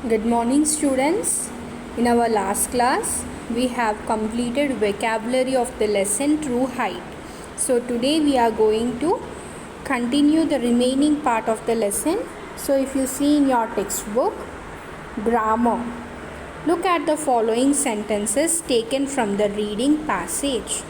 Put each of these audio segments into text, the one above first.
Good morning, students. In our last class, we have completed vocabulary of the lesson True Height. So today we are going to continue the remaining part of the lesson. So if you see in your textbook, grammar. Look at the following sentences taken from the reading passage.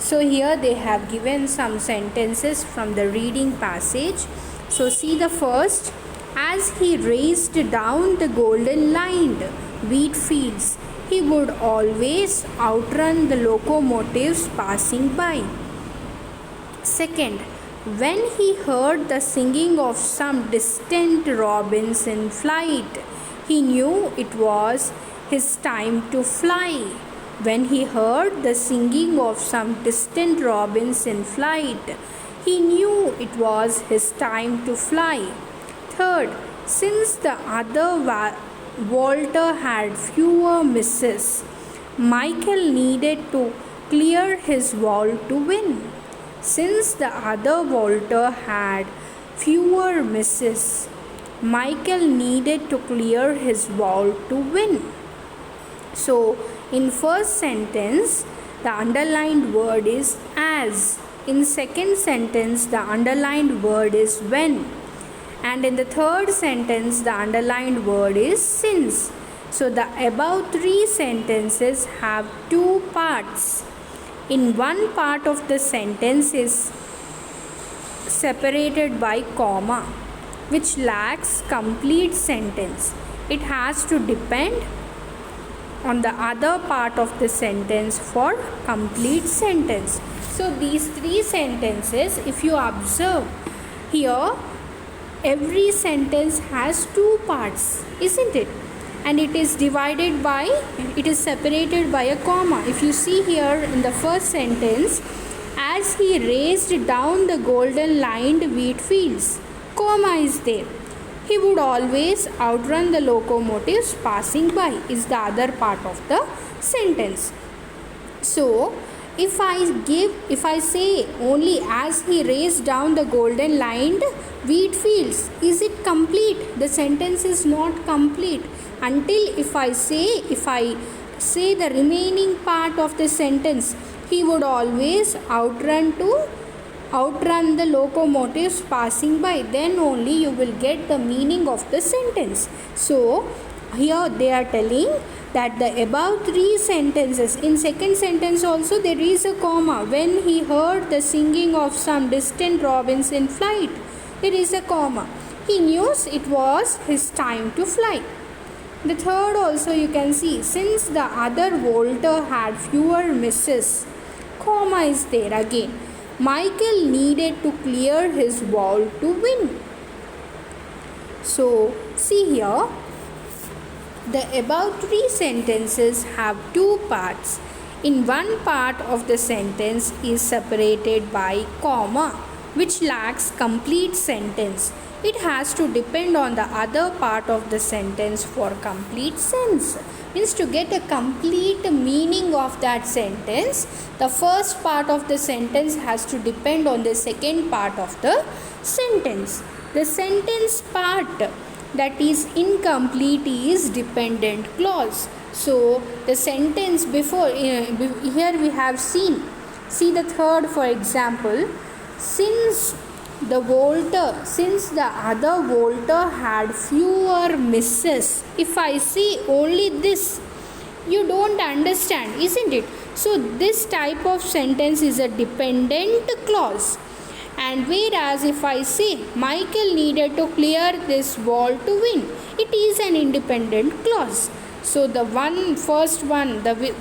So here they have given some sentences from the reading passage. So see the first. As he raced down the golden-lined wheat fields, he would always outrun the locomotives passing by. Second, when he heard the singing of some distant robins in flight, he knew it was his time to fly. When he heard the singing of some distant robins in flight, he knew it was his time to fly. Third, since the other vaulter had fewer misses, Michael needed to clear his vault to win. Since the other vaulter had fewer misses, Michael needed to clear his vault to win. So, in first sentence, the underlined word is as. In second sentence, the underlined word is when. And in the third sentence, the underlined word is since. So the above three sentences have two parts. In one part of the sentence is separated by comma, which lacks complete sentence. It has to depend on the other part of the sentence for complete sentence. So these three sentences, if you observe here, every sentence has two parts, isn't it? And it is separated by a comma. If you see here in the first sentence, as he raced down the golden lined wheat fields, comma is there. He would always outrun the locomotives passing by is the other part of the sentence. So if I say only as he raced down the golden lined wheat fields, is it complete? The sentence is not complete until if I say the remaining part of the sentence, he would always outrun the locomotives passing by, then only you will get the meaning of the sentence. So here they are telling that the above three sentences, in second sentence also there is a comma. When he heard the singing of some distant robins in flight, there is a comma. He knew it was his time to fly. The third also you can see, since the other vaulter had fewer misses, comma is there again. Michael needed to clear his vault to win. So see here, the above three sentences have two parts. In one part of the sentence is separated by comma, which lacks complete sentence. It has to depend on the other part of the sentence for complete sense. Means to get a complete meaning of that sentence, the first part of the sentence has to depend on the second part of the sentence. The sentence part that is incomplete is dependent clause. So the sentence before here we have seen. See the third, for example, since the other vaulter had fewer misses. If I say only this, you don't understand, isn't it? So this type of sentence is a dependent clause. And whereas if I say Michael needed to clear this wall to win, it is an independent clause. So the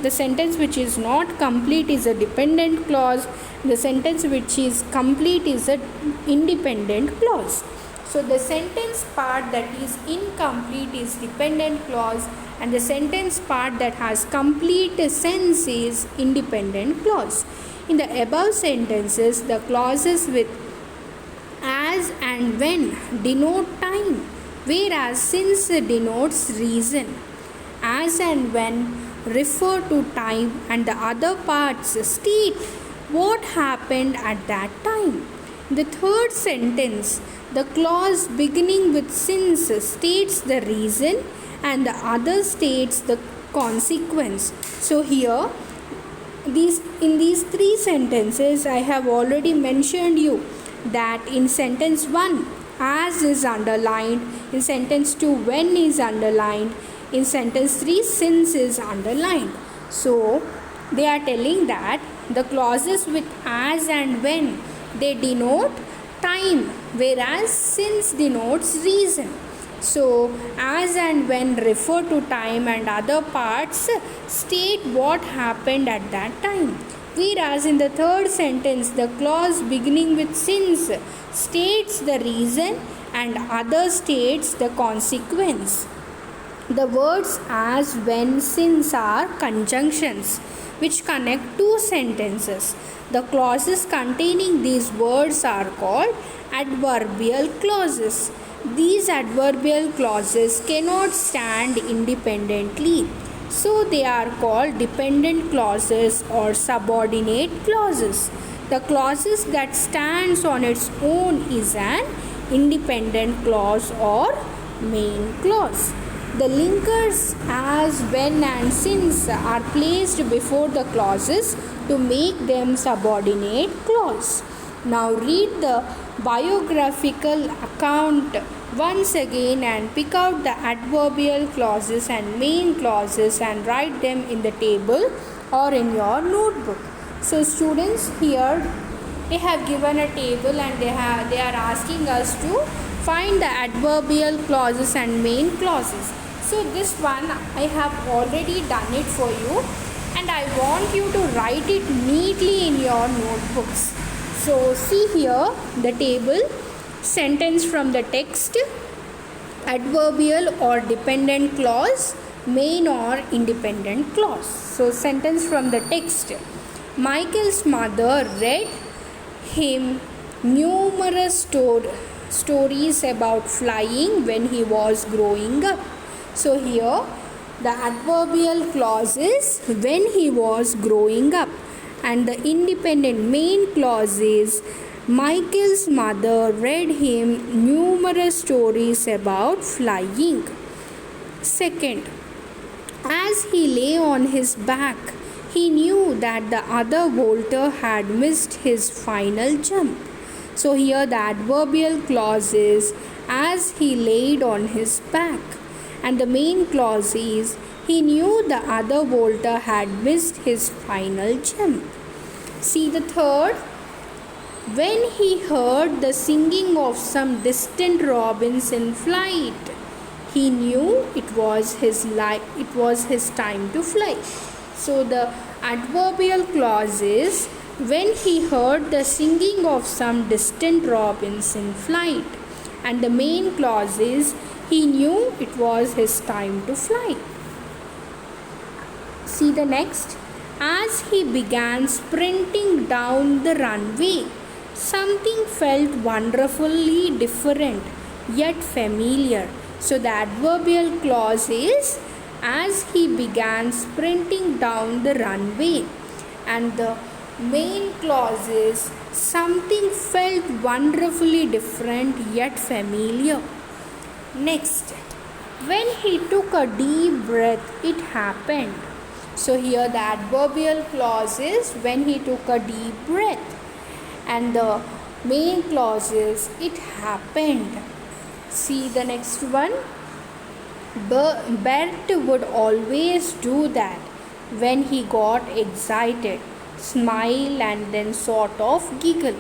sentence which is not complete is a dependent clause. The sentence which is complete is an independent clause. So the sentence part that is incomplete is dependent clause, and the sentence part that has complete sense is independent clause. In the above sentences, the clauses with as and when denote time, whereas since denotes reason. As and when refer to time, and the other parts state what happened at that time. The third sentence, the clause beginning with since states the reason, and the other states the consequence. So here in these three sentences I have already mentioned you that in sentence 1 as is underlined, in sentence 2 when is underlined, in sentence 3 since is underlined. So they are telling that the clauses with as and when, they denote time, whereas since denotes reason. So as and when refer to time and other parts state what happened at that time. Whereas in the third sentence the clause beginning with since states the reason and other states the consequence. The words as, when, since are conjunctions which connect two sentences. The clauses containing these words are called adverbial clauses. These adverbial clauses cannot stand independently, so they are called dependent clauses or subordinate clauses. The clauses that stands on its own is an independent clause or main clause. The linkers as, when and since are placed before the clauses to make them subordinate clause. Now read the biographical account once again and pick out the adverbial clauses and main clauses and write them in the table or in your notebook. So students, here they have given a table and they are asking us to find the adverbial clauses and main clauses. So this one I have already done it for you and I want you to write it neatly in your notebooks. So see here the table, sentence from the text, adverbial or dependent clause, main or independent clause. So sentence from the text. Michael's mother read him numerous stories about flying when he was growing up. So here the adverbial clause is when he was growing up and the independent main clause is Michael's mother read him numerous stories about flying. Second, as he lay on his back, he knew that the other bolter had missed his final jump. So here the adverbial clause is as he laid on his back and the main clause is he knew the other bolter had missed his final jump. See the third. When he heard the singing of some distant robins in flight, he knew it was his time to fly. So the adverbial clause is when he heard the singing of some distant robins in flight, and the main clause is he knew it was his time to fly. See the next. As he began sprinting down the runway, something felt wonderfully different yet familiar. So the adverbial clause is as he began sprinting down the runway, and the main clause is something felt wonderfully different yet familiar. Next, when he took a deep breath, it happened. So here the adverbial clause is when he took a deep breath, and the main clause is it happened. See the next one. Bert would always do that when he got excited, smile and then sort of giggle.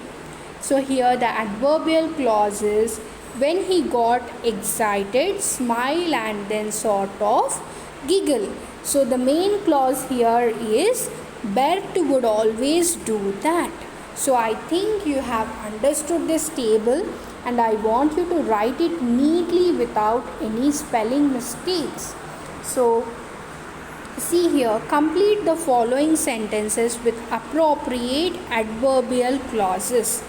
So here the adverbial clause is when he got excited, smile and then sort of giggle. So the main clause here is Bert would always do that. So I think you have understood this table and I want you to write it neatly without any spelling mistakes. So see here, complete the following sentences with appropriate adverbial clauses.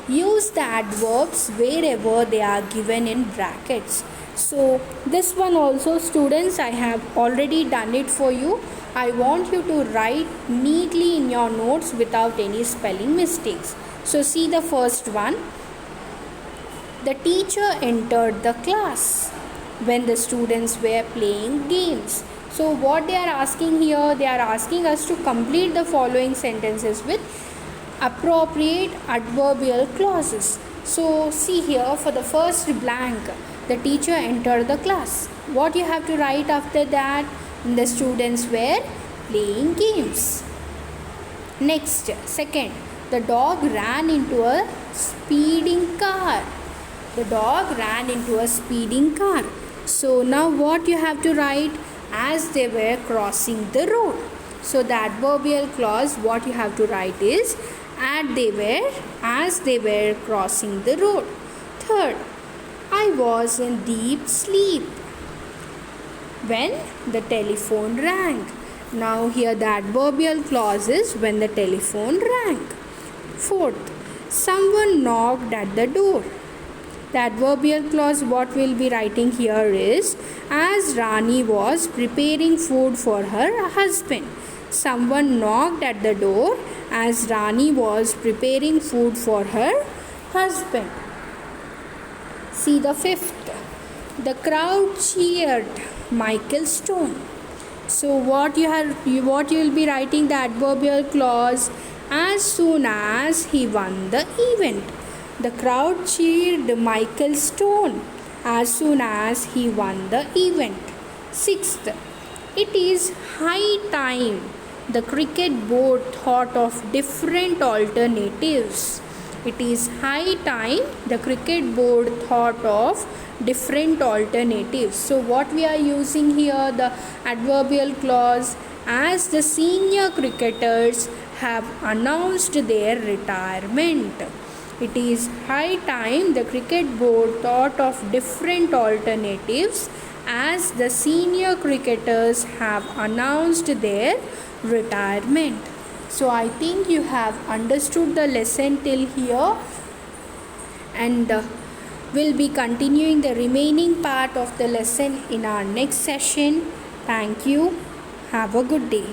Use the adverbs wherever they are given in brackets. So this one also, students, I have already done it for you. I want you to write neatly in your notes without any spelling mistakes. So see the first one. The teacher entered the class. when the students were playing games. So what they are asking here, they are asking us to complete the following sentences with appropriate adverbial clauses. So see here, for the first blank, the teacher entered the class. What you have to write after that? The students were playing games. Next, second, the dog ran into a speeding car. The dog ran into a speeding car. So now what you have to write? As they were crossing the road. So the adverbial clause, what you have to write is as they were crossing the road. Third, I was in deep sleep when the telephone rang. Now here the adverbial clause is when the telephone rang. Fourth, someone knocked at the door. The adverbial clause what we'll be writing here is as Rani was preparing food for her husband. Someone knocked at the door as Rani was preparing food for her husband. See the fifth. The crowd cheered Michael Stone. So what you will be writing the adverbial clause as soon as he won the event. The crowd cheered Michael Stone as soon as he won the event. Sixth, it is high time the cricket board thought of different alternatives. It is high time the cricket board thought of different alternatives. So what we are using here, the adverbial clause as the senior cricketers have announced their retirement. It is high time the cricket board thought of different alternatives as the senior cricketers have announced their retirement. So I think you have understood the lesson till here, and we'll be continuing the remaining part of the lesson in our next session. Thank you. Have a good day.